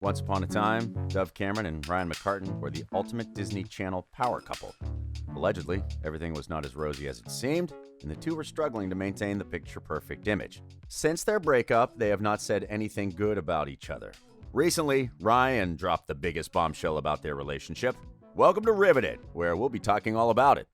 Once upon a time, Dove Cameron and Ryan McCartan were the ultimate Disney Channel power couple. Allegedly, everything was not as rosy as it seemed, and the two were struggling to maintain the picture-perfect image. Since their breakup, they have not said anything good about each other. Recently, Ryan dropped the biggest bombshell about their relationship. Welcome to Riveted, where we'll be talking all about it.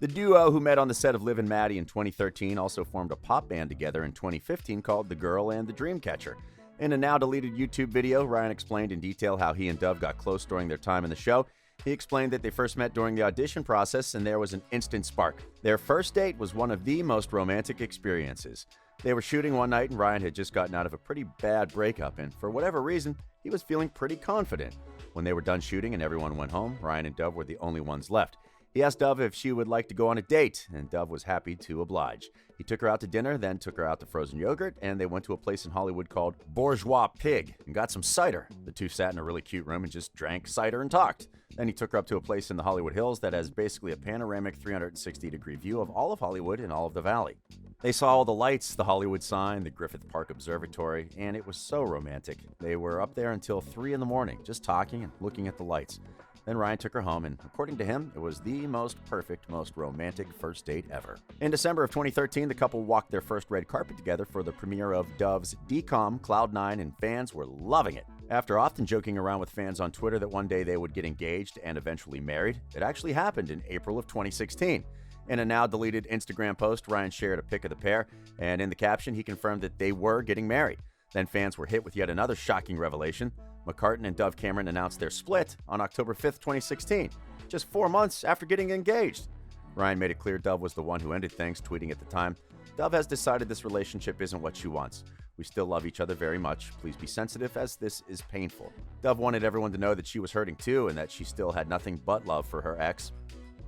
The duo, who met on the set of Liv and Maddie in 2013, also formed a pop band together in 2015 called The Girl and the Dreamcatcher. In a now-deleted YouTube video, Ryan explained in detail how he and Dove got close during their time in the show. He explained that they first met during the audition process and there was an instant spark. Their first date was one of the most romantic experiences. They were shooting one night and Ryan had just gotten out of a pretty bad breakup, and for whatever reason, he was feeling pretty confident. When they were done shooting and everyone went home, Ryan and Dove were the only ones left. He asked Dove if she would like to go on a date, and Dove was happy to oblige. He took her out to dinner, then took her out to frozen yogurt, and they went to a place in Hollywood called Bourgeois Pig and got some cider. The two sat in a really cute room and just drank cider and talked. Then he took her up to a place in the Hollywood Hills that has basically a panoramic 360-degree view of all of Hollywood and all of the valley. They saw all the lights, the Hollywood sign, the Griffith Park Observatory, and it was so romantic. They were up there until 3 in the morning, just talking and looking at the lights. Then Ryan took her home, and according to him, it was the most perfect, most romantic first date ever. In December of 2013, the couple walked their first red carpet together for the premiere of Dove's DCOM Cloud9, and fans were loving it. After often joking around with fans on Twitter that one day they would get engaged and eventually married, it actually happened in April of 2016. In a now-deleted Instagram post, Ryan shared a pic of the pair, and in the caption, he confirmed that they were getting married. Then fans were hit with yet another shocking revelation. McCartan and Dove Cameron announced their split on October 5th, 2016, just 4 months after getting engaged. Ryan made it clear Dove was the one who ended things, tweeting at the time, "Dove has decided this relationship isn't what she wants. We still love each other very much. Please be sensitive as this is painful." Dove wanted everyone to know that she was hurting too and that she still had nothing but love for her ex.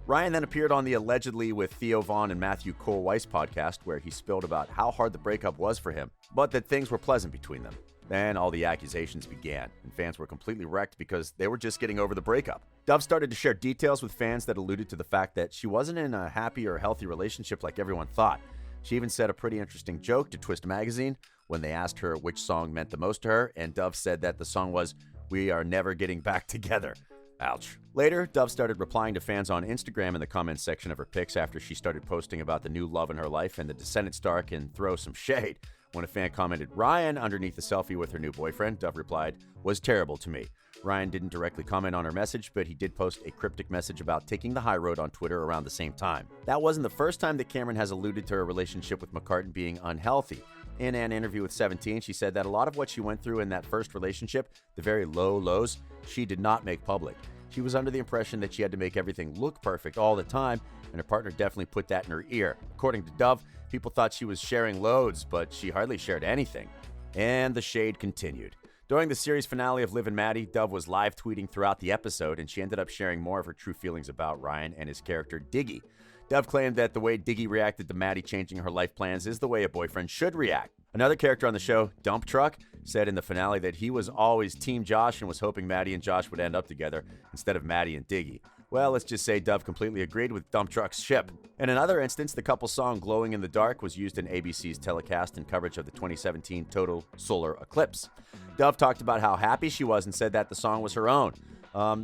Ryan then appeared on the Allegedly with Theo Vaughn and Matthew Cole Weiss podcast, where he spilled about how hard the breakup was for him, but that things were pleasant between them. Then all the accusations began, and fans were completely wrecked because they were just getting over the breakup. Dove started to share details with fans that alluded to the fact that she wasn't in a happy or healthy relationship like everyone thought. She even said a pretty interesting joke to Twist magazine when they asked her which song meant the most to her, and Dove said that the song was "We Are Never Getting Back Together." Ouch. Later, Dove started replying to fans on Instagram in the comments section of her pics after she started posting about the new love in her life, and the descendant star can throw some shade. When a fan commented "Ryan" underneath the selfie with her new boyfriend, Dove replied, "Was terrible to me." Ryan didn't directly comment on her message, but he did post a cryptic message about taking the high road on Twitter around the same time. That wasn't the first time that Cameron has alluded to her relationship with McCartan being unhealthy. In an interview with 17, she said that a lot of what she went through in that first relationship, the very low lows, she did not make public. She was under the impression that she had to make everything look perfect all the time, and her partner definitely put that in her ear. According to Dove, people thought she was sharing loads, but she hardly shared anything. And the shade continued. During the series finale of Liv and Maddie, Dove was live tweeting throughout the episode, and she ended up sharing more of her true feelings about Ryan and his character Diggy. Dove claimed that the way Diggy reacted to Maddie changing her life plans is the way a boyfriend should react. Another character on the show, Dump Truck, said in the finale that he was always Team Josh and was hoping Maddie and Josh would end up together instead of Maddie and Diggy. Well, let's just say Dove completely agreed with Dump Truck's ship. In another instance, the couple's song "Glowing in the Dark" was used in ABC's telecast and coverage of the 2017 total solar eclipse. Dove talked about how happy she was and said that the song was her own.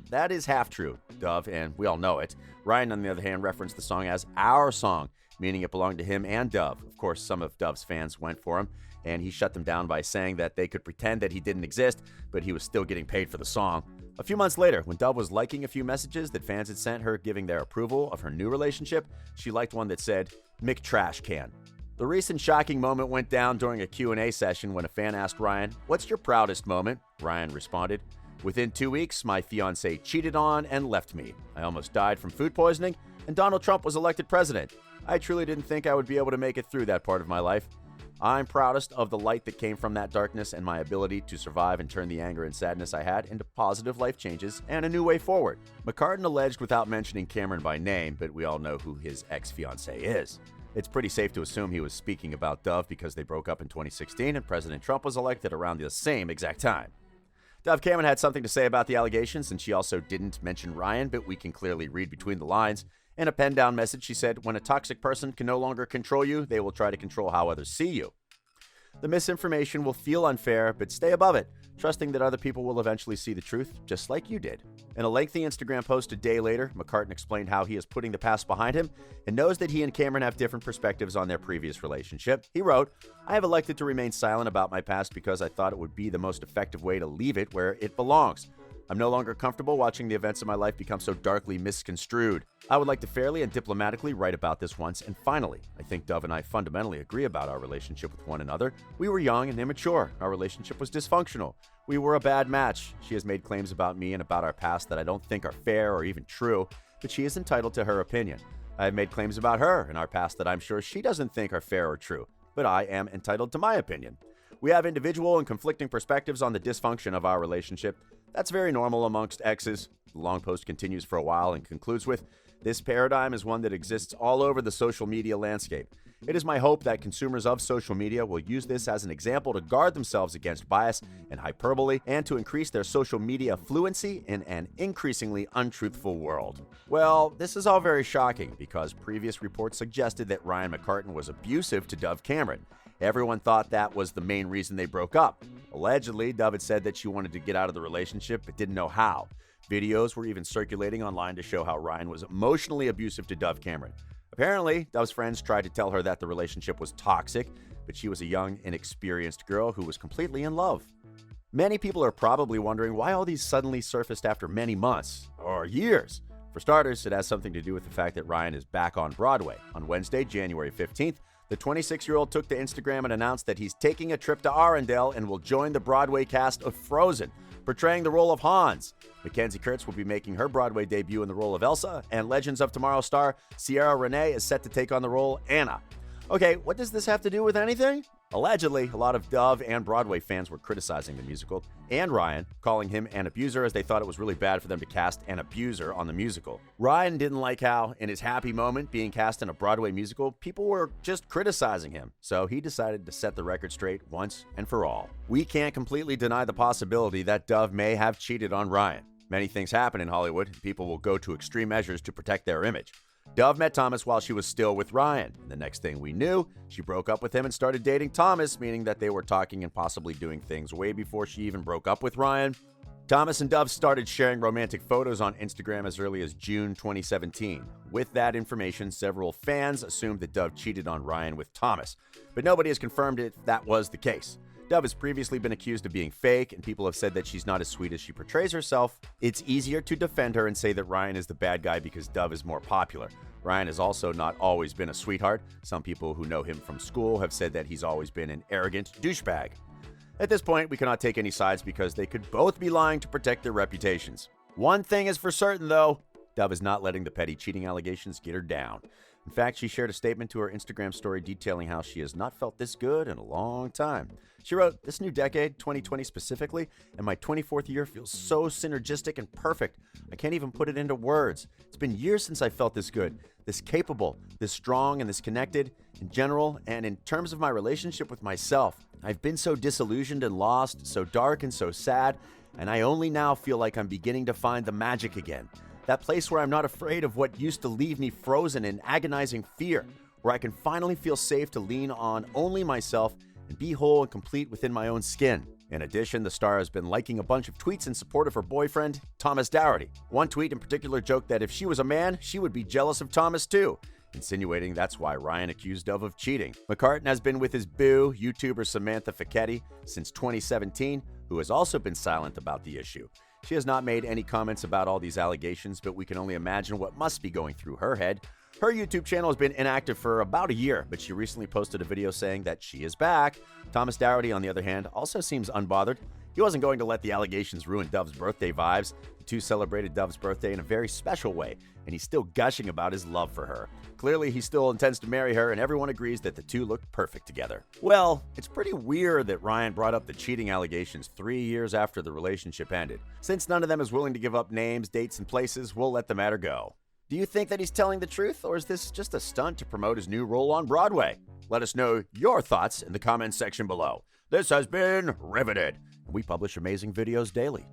That is half true, Dove, and we all know it. Ryan, on the other hand, referenced the song as "our song," meaning it belonged to him and Dove. Of course, some of Dove's fans went for him, and he shut them down by saying that they could pretend that he didn't exist, but he was still getting paid for the song. A few months later, when Dove was liking a few messages that fans had sent her giving their approval of her new relationship, she liked one that said, "McTrashCan." The recent shocking moment went down during a Q&A session when a fan asked Ryan, "What's your proudest moment?" Ryan responded, "Within 2 weeks, my fiancé cheated on and left me. I almost died from food poisoning, and Donald Trump was elected president. I truly didn't think I would be able to make it through that part of my life. I'm proudest of the light that came from that darkness and my ability to survive and turn the anger and sadness I had into positive life changes and a new way forward." McCartan alleged without mentioning Cameron by name, but we all know who his ex-fiancé is. It's pretty safe to assume he was speaking about Dove because they broke up in 2016 and President Trump was elected around the same exact time. Dove Cameron had something to say about the allegations, and she also didn't mention Ryan, but we can clearly read between the lines. In a pen-down message, she said, "When a toxic person can no longer control you, they will try to control how others see you." The misinformation will feel unfair, but stay above it, trusting that other people will eventually see the truth, just like you did. In a lengthy Instagram post a day later, McCartan explained how he is putting the past behind him and knows that he and Cameron have different perspectives on their previous relationship. He wrote, "I have elected to remain silent about my past because I thought it would be the most effective way to leave it where it belongs. I'm no longer comfortable watching the events of my life become so darkly misconstrued. I would like to fairly and diplomatically write about this once and finally. I think Dove and I fundamentally agree about our relationship with one another. We were young and immature. Our relationship was dysfunctional. We were a bad match. She has made claims about me and about our past that I don't think are fair or even true, but she is entitled to her opinion. I have made claims about her and our past that I'm sure she doesn't think are fair or true, but I am entitled to my opinion. We have individual and conflicting perspectives on the dysfunction of our relationship. That's very normal amongst exes." The long post continues for a while and concludes with, "This paradigm is one that exists all over the social media landscape. It is my hope that consumers of social media will use this as an example to guard themselves against bias and hyperbole and to increase their social media fluency in an increasingly untruthful world." Well, this is all very shocking because previous reports suggested that Ryan McCartan was abusive to Dove Cameron. Everyone thought that was the main reason they broke up. Allegedly, Dove had said that she wanted to get out of the relationship but didn't know how. Videos were even circulating online to show how Ryan was emotionally abusive to Dove Cameron. Apparently, Dove's friends tried to tell her that the relationship was toxic, but she was a young, inexperienced girl who was completely in love. Many people are probably wondering why all these suddenly surfaced after many months, or years. For starters, it has something to do with the fact that Ryan is back on Broadway. On Wednesday, January 15th, the 26-year-old took to Instagram and announced that he's taking a trip to Arendelle and will join the Broadway cast of Frozen, portraying the role of Hans. Mackenzie Kurtz will be making her Broadway debut in the role of Elsa, and Legends of Tomorrow star Ciara Renee is set to take on the role Anna. Okay, what does this have to do with anything? Allegedly, a lot of Dove and Broadway fans were criticizing the musical and Ryan, calling him an abuser as they thought it was really bad for them to cast an abuser on the musical. Ryan didn't like how, in his happy moment being cast in a Broadway musical, people were just criticizing him, so he decided to set the record straight once and for all. We can't completely deny the possibility that Dove may have cheated on Ryan. Many things happen in Hollywood, and people will go to extreme measures to protect their image. Dove met Thomas while she was still with Ryan. And the next thing we knew, she broke up with him and started dating Thomas, meaning that they were talking and possibly doing things way before she even broke up with Ryan. Thomas and Dove started sharing romantic photos on Instagram as early as June 2017. With that information, several fans assumed that Dove cheated on Ryan with Thomas, but nobody has confirmed if that was the case. Dove has previously been accused of being fake, and people have said that she's not as sweet as she portrays herself. It's easier to defend her and say that Ryan is the bad guy because Dove is more popular. Ryan has also not always been a sweetheart. Some people who know him from school have said that he's always been an arrogant douchebag. At this point, we cannot take any sides because they could both be lying to protect their reputations. One thing is for certain, though, Dove is not letting the petty cheating allegations get her down. In fact, she shared a statement to her Instagram story detailing how she has not felt this good in a long time. She wrote, "This new decade, 2020 specifically, and my 24th year feels so synergistic and perfect. I can't even put it into words. It's been years since I felt this good, this capable, this strong, and this connected in general, and in terms of my relationship with myself. I've been so disillusioned and lost, so dark and so sad, and I only now feel like I'm beginning to find the magic again. That place where I'm not afraid of what used to leave me frozen in agonizing fear, where I can finally feel safe to lean on only myself and be whole and complete within my own skin." In addition, the star has been liking a bunch of tweets in support of her boyfriend, Thomas Dougherty. One tweet in particular joked that if she was a man, she would be jealous of Thomas too, insinuating that's why Ryan accused Dove of cheating. McCartan has been with his boo, YouTuber Samantha Facchetti, since 2017, who has also been silent about the issue. She has not made any comments about all these allegations, but we can only imagine what must be going through her head. Her YouTube channel has been inactive for about a year, but she recently posted a video saying that she is back. Thomas Dougherty, on the other hand, also seems unbothered. He wasn't going to let the allegations ruin Dove's birthday vibes. The two celebrated Dove's birthday in a very special way, and he's still gushing about his love for her. Clearly, he still intends to marry her, and everyone agrees that the two look perfect together. Well, it's pretty weird that Ryan brought up the cheating allegations 3 years after the relationship ended. Since none of them is willing to give up names, dates, and places, we'll let the matter go. Do you think that he's telling the truth, or is this just a stunt to promote his new role on Broadway? Let us know your thoughts in the comments section below. This has been Riveted. We publish amazing videos daily.